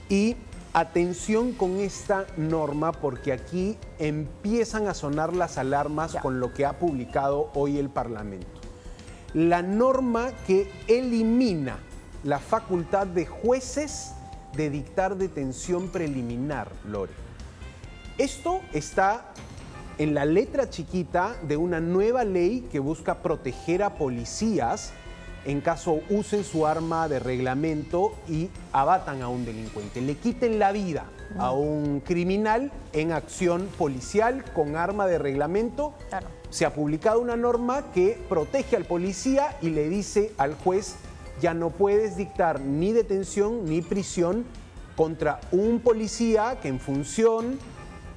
Y atención con esta norma porque aquí empiezan a sonar las alarmas con lo que ha publicado hoy el Parlamento. La norma que elimina la facultad de jueces de dictar detención preliminar, Lore. Esto está en la letra chiquita de una nueva ley que busca proteger a policías en caso usen su arma de reglamento y abatan a un delincuente, le quiten la vida a un criminal en acción policial con arma de reglamento. Claro. Se ha publicado una norma que protege al policía y le dice al juez: ya no puedes dictar ni detención ni prisión contra un policía que en función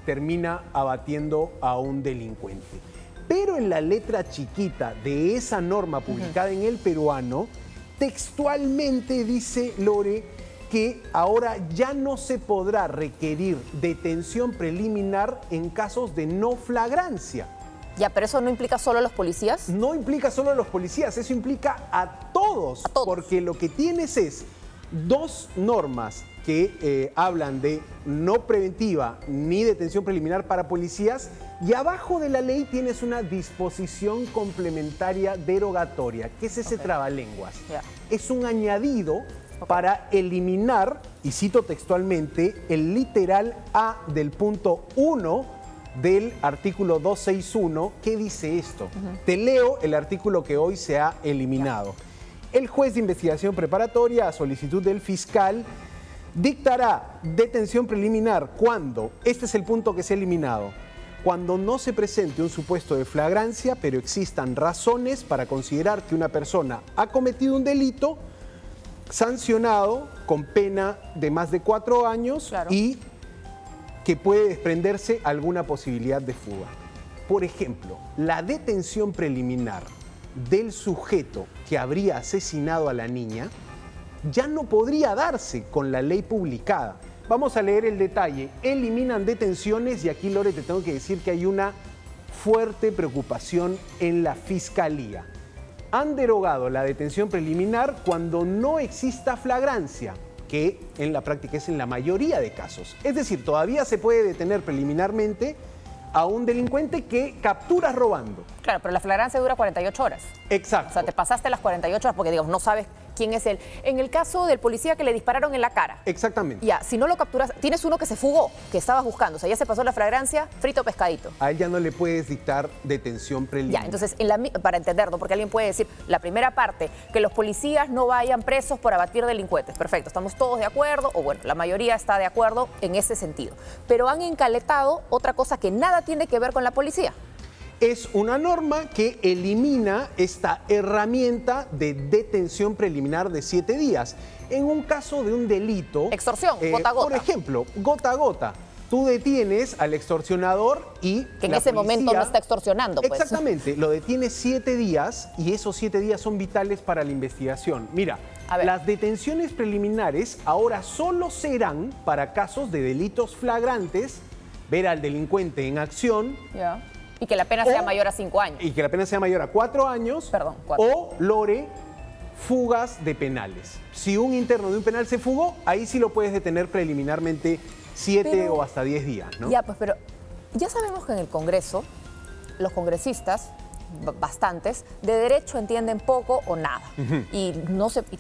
termina abatiendo a un delincuente. Pero en la letra chiquita de esa norma publicada en El Peruano, textualmente dice, Lore, que ahora ya no se podrá requerir detención preliminar en casos de no flagrancia. Ya, pero eso no implica solo a los policías. No implica solo a los policías, eso implica a todos. A todos. Porque lo que tienes es dos normas que hablan de no preventiva ni detención preliminar para policías, y abajo de la ley tienes una disposición complementaria derogatoria. ¿Qué es ese trabalenguas? Es un añadido para eliminar, y cito textualmente, el literal A del punto 1 del artículo 261. ¿Qué dice esto? Te leo el artículo que hoy se ha eliminado. El juez de investigación preparatoria, a solicitud del fiscal, dictará detención preliminar cuando, este es el punto que se ha eliminado, cuando no se presente un supuesto de flagrancia, pero existan razones para considerar que una persona ha cometido un delito sancionado con pena de más de 4 años, claro, y que puede desprenderse alguna posibilidad de fuga. Por ejemplo, la detención preliminar del sujeto que habría asesinado a la niña ya no podría darse con la ley publicada. Vamos a leer el detalle. Eliminan detenciones y aquí, Lore, te tengo que decir que hay una fuerte preocupación en la Fiscalía. Han derogado la detención preliminar cuando no exista flagrancia, que en la práctica es en la mayoría de casos. Es decir, todavía se puede detener preliminarmente a un delincuente que capturas robando. Claro, pero la flagrancia dura 48 horas. Exacto. O sea, te pasaste las 48 horas porque, digamos, no sabes quién es él. En el caso del policía que le dispararon en la cara. Exactamente. Ya, si no lo capturas, tienes uno que se fugó, que estabas buscando. O sea, ya se pasó la flagrancia, frito pescadito. A él ya no le puedes dictar detención preliminar. Ya, entonces, para entenderlo, porque alguien puede decir, la primera parte, que los policías no vayan presos por abatir delincuentes. Perfecto, estamos todos de acuerdo, o bueno, la mayoría está de acuerdo en ese sentido. Pero han encaletado otra cosa que nada tiene que ver con la policía. Es una norma que elimina esta herramienta de detención preliminar de 7 días. En un caso de un delito... Extorsión, gota a gota. Por ejemplo, gota a gota. Tú detienes al extorsionador y que en ese momento no está extorsionando, pues. Exactamente, lo detienes 7 días y esos 7 días son vitales para la investigación. Mira, las detenciones preliminares ahora solo serán para casos de delitos flagrantes, ver al delincuente en acción... Ya. Y que la pena sea mayor a 5 años. Y que la pena sea mayor a 4 años. Perdón, 4. O, Lore, fugas de penales. Si un interno de un penal se fugó, ahí sí lo puedes detener preliminarmente 7 o hasta 10 días, ¿no? Ya, pues, pero ya sabemos que en el Congreso, los congresistas, bastantes, de derecho entienden poco o nada. Y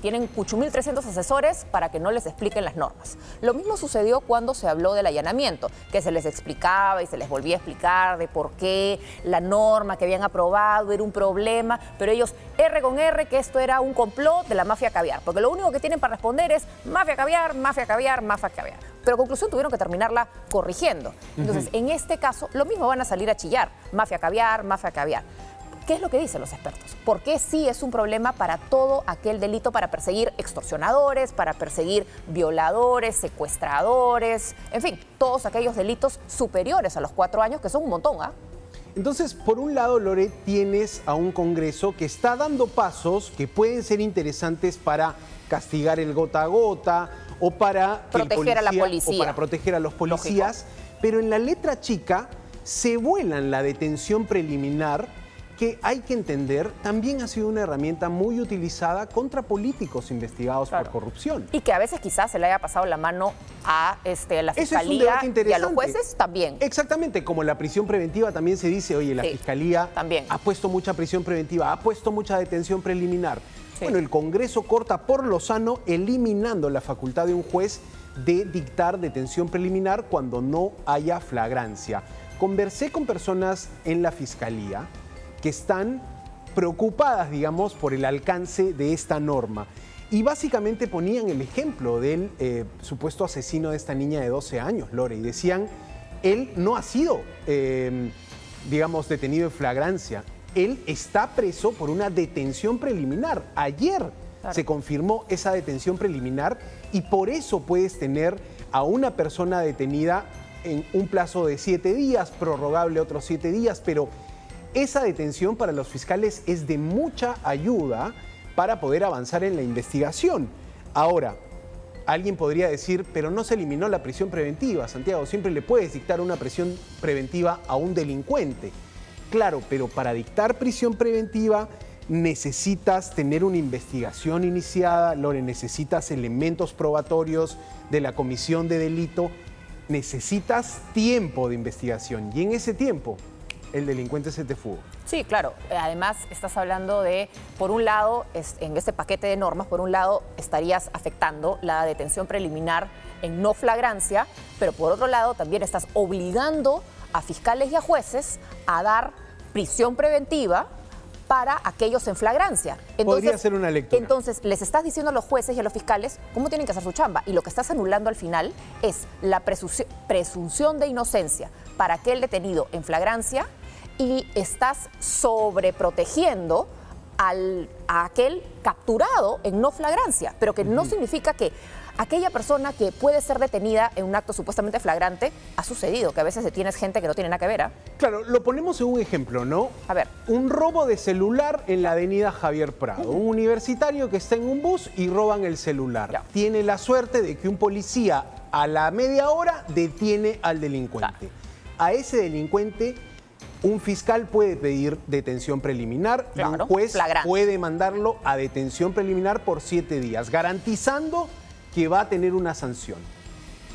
tienen 8.300 asesores para que no les expliquen las normas. Lo mismo sucedió cuando se habló del allanamiento, que se les explicaba y se les volvía a explicar de por qué la norma que habían aprobado era un problema, pero ellos R con R que esto era un complot de la mafia caviar, porque lo único que tienen para responder es mafia caviar, mafia caviar, mafia caviar. Pero conclusión, tuvieron que terminarla corrigiendo. Entonces, en este caso, lo mismo van a salir a chillar, mafia caviar, mafia caviar. ¿Qué es lo que dicen los expertos? ¿Por qué sí es un problema para todo aquel delito, para perseguir extorsionadores, para perseguir violadores, secuestradores, en fin, todos aquellos delitos superiores a los 4 años, que son un montón, ¿ah? Entonces, por un lado, Lore, tienes a un Congreso que está dando pasos que pueden ser interesantes para castigar el gota a gota o para proteger a la policía. O para proteger a los policías. Lógico. Pero en la letra chica se vuelan la detención preliminar, que hay que entender, también ha sido una herramienta muy utilizada contra políticos investigados por corrupción. Y que a veces quizás se le haya pasado la mano a la Ese es un Fiscalía debate y a interesante. los jueces también. Exactamente, como la prisión preventiva también se dice, oye, la Sí, Fiscalía también. ha puesto mucha prisión preventiva, ha puesto mucha detención preliminar. Sí. Bueno, el Congreso corta por lo sano, eliminando la facultad de un juez de dictar detención preliminar cuando no haya flagrancia. Conversé con personas en la Fiscalía que están preocupadas, digamos, por el alcance de esta norma. Y básicamente ponían el ejemplo del supuesto asesino de esta niña de 12 años, Lore, y decían, él no ha sido, digamos, detenido en flagrancia. Él está preso por una detención preliminar. Ayer se confirmó esa detención preliminar y por eso puedes tener a una persona detenida en un plazo de 7 días, prorrogable otros 7 días, pero esa detención para los fiscales es de mucha ayuda para poder avanzar en la investigación. Ahora, alguien podría decir, pero no se eliminó la prisión preventiva, Santiago, siempre le puedes dictar una prisión preventiva a un delincuente. Claro, pero para dictar prisión preventiva necesitas tener una investigación iniciada, Lore, necesitas elementos probatorios de la comisión de delito, necesitas tiempo de investigación y en ese tiempo el delincuente se te fugó. Sí, claro. Además, estás hablando de, por un lado, en este paquete de normas, por un lado, estarías afectando la detención preliminar en no flagrancia, pero por otro lado, también estás obligando a fiscales y a jueces a dar prisión preventiva para aquellos en flagrancia. Entonces, podría ser una lectura. Entonces, les estás diciendo a los jueces y a los fiscales cómo tienen que hacer su chamba. Y lo que estás anulando al final es la presunción de inocencia para aquel detenido en flagrancia y estás sobreprotegiendo a aquel capturado en no flagrancia, pero que no significa que aquella persona que puede ser detenida en un acto supuestamente flagrante ha sucedido, que a veces detienes gente que no tiene nada que ver. Claro, lo ponemos en un ejemplo, ¿no? A ver. Un robo de celular en la avenida Javier Prado. Un universitario que está en un bus y roban el celular. Ya. Tiene la suerte de que un policía a la media hora detiene al delincuente. A ese delincuente un fiscal puede pedir detención preliminar y un juez puede mandarlo a detención preliminar por 7 días, garantizando que va a tener una sanción.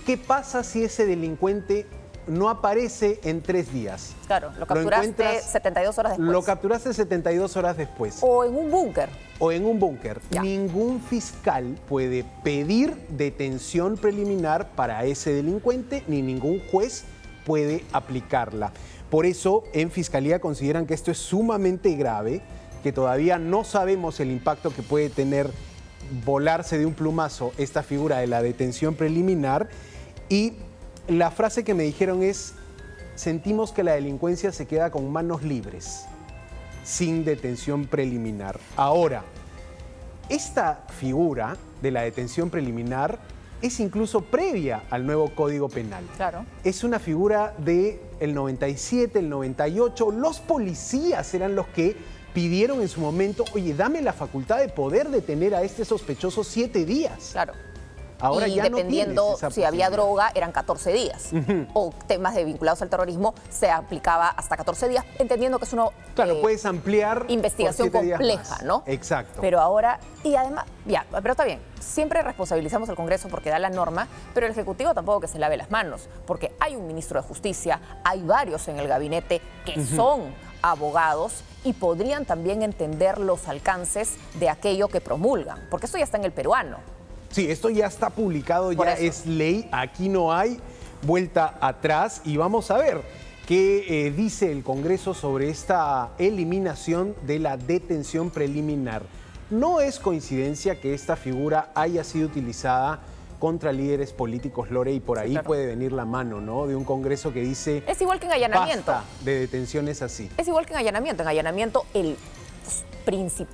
¿Qué pasa si ese delincuente no aparece en 3 días? Claro, lo capturaste 72 horas después. Lo capturaste 72 horas después. O en un búnker. O en un búnker. Ya. Ningún fiscal puede pedir detención preliminar para ese delincuente, ni ningún juez puede aplicarla. Por eso, en Fiscalía consideran que esto es sumamente grave, que todavía no sabemos el impacto que puede tener volarse de un plumazo esta figura de la detención preliminar. Y la frase que me dijeron es, sentimos que la delincuencia se queda con manos libres, sin detención preliminar. Ahora, esta figura de la detención preliminar es incluso previa al nuevo Código Penal. Claro. Es una figura del 97, el 98. Los policías eran los que pidieron en su momento, oye, dame la facultad de poder detener a este sospechoso 7 días. Claro. Ahora y ya dependiendo no tienes esa si había posibilidad. droga, eran 14 días. O temas vinculados al terrorismo, se aplicaba hasta 14 días, entendiendo que es una Claro, puedes ampliar investigación por 7 días compleja, más. ¿no? Exacto. Pero ahora, y además, ya, pero está bien, siempre responsabilizamos al Congreso porque da la norma, pero el Ejecutivo tampoco que se lave las manos, porque hay un ministro de Justicia, hay varios en el gabinete que son abogados y podrían también entender los alcances de aquello que promulgan, porque esto ya está en el peruano. Sí, esto ya está publicado, Por ya eso. es ley, aquí no hay vuelta atrás y vamos a ver qué dice el Congreso sobre esta eliminación de la detención preliminar. No es coincidencia que esta figura haya sido utilizada contra líderes políticos, Lore, y por ahí claro. puede venir la mano, ¿no? De un Congreso que dice, Es igual que en allanamiento. basta de detenciones así. Es igual que en allanamiento. En allanamiento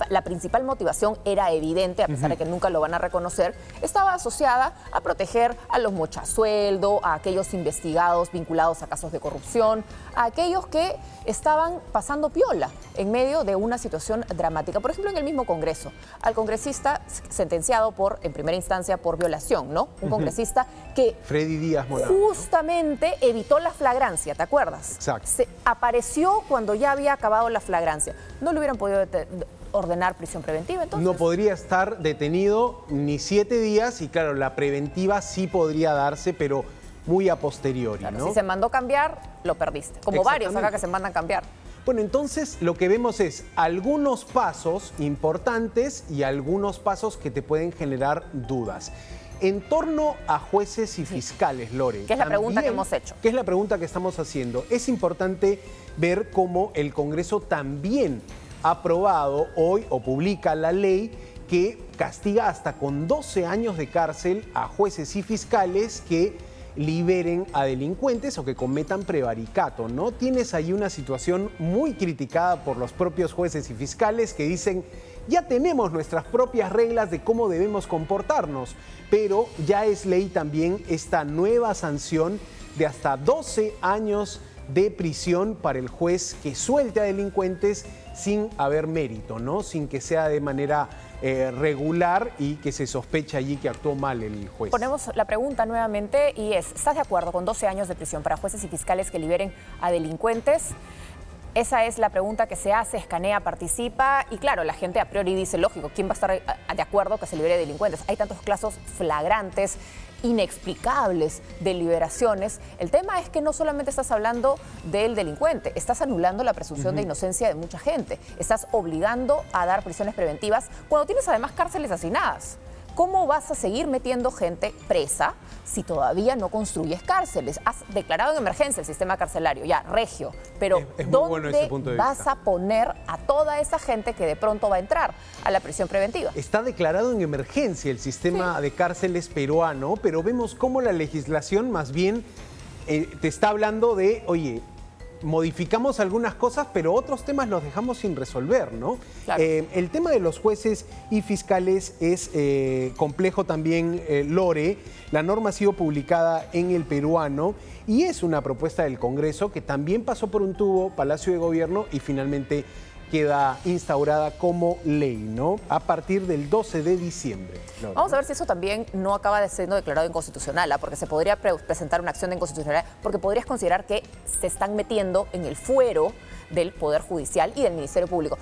la principal motivación era evidente, a pesar de que nunca lo van a reconocer, estaba asociada a proteger a los mochasueldo, a aquellos investigados vinculados a casos de corrupción, a aquellos que estaban pasando piola en medio de una situación dramática. Por ejemplo, en el mismo Congreso, al congresista sentenciado en primera instancia por violación, ¿no? Un congresista que Freddy Díaz Monado. justamente evitó la flagrancia, ¿te acuerdas? Exacto. Se apareció cuando ya había acabado la flagrancia. No lo hubieran podido ordenar prisión preventiva, entonces. No podría estar detenido ni 7 días y claro, la preventiva sí podría darse, pero muy a posteriori, Claro, ¿no? si se mandó cambiar, lo perdiste. Como varios acá que se mandan cambiar. Bueno, entonces lo que vemos es algunos pasos importantes y algunos pasos que te pueden generar dudas. En torno a jueces y fiscales, Lore. Que es la pregunta que hemos hecho. Que es la pregunta que estamos haciendo. Es importante ver cómo el Congreso también ha aprobado hoy o publica la ley que castiga hasta con 12 años de cárcel a jueces y fiscales que liberen a delincuentes o que cometan prevaricato, ¿no? Tienes ahí una situación muy criticada por los propios jueces y fiscales que dicen, ya tenemos nuestras propias reglas de cómo debemos comportarnos, pero ya es ley también esta nueva sanción de hasta 12 años de prisión para el juez que suelte a delincuentes sin haber mérito, ¿no? Sin que sea de manera regular y que se sospeche allí que actuó mal el juez. Ponemos la pregunta nuevamente y es, ¿estás de acuerdo con 12 años de prisión para jueces y fiscales que liberen a delincuentes? Esa es la pregunta que se hace, escanea, participa y claro, la gente a priori dice, lógico, ¿quién va a estar de acuerdo que se libere delincuentes? Hay tantos casos flagrantes, inexplicables de liberaciones. El tema es que no solamente estás hablando del delincuente, estás anulando la presunción de inocencia de mucha gente. Estás obligando a dar prisiones preventivas cuando tienes además cárceles hacinadas. ¿Cómo vas a seguir metiendo gente presa si todavía no construyes cárceles? Has declarado en emergencia el sistema carcelario, ya, regio, pero es muy ¿dónde bueno ese punto de vas vista. a poner a toda esa gente que de pronto va a entrar a la prisión preventiva? Está declarado en emergencia el sistema de cárceles peruano, pero vemos cómo la legislación más bien te está hablando de, oye, modificamos algunas cosas, pero otros temas los dejamos sin resolver, ¿no? Claro. El tema de los jueces y fiscales es complejo también, Lore. La norma ha sido publicada en El Peruano y es una propuesta del Congreso que también pasó por un tubo, Palacio de Gobierno, y finalmente queda instaurada como ley, ¿no? A partir del 12 de diciembre. Lore. Vamos a ver si eso también no acaba de siendo declarado inconstitucional, porque se podría presentar una acción de inconstitucionalidad, porque podrías considerar que se están metiendo en el fuero del Poder Judicial y del Ministerio Público.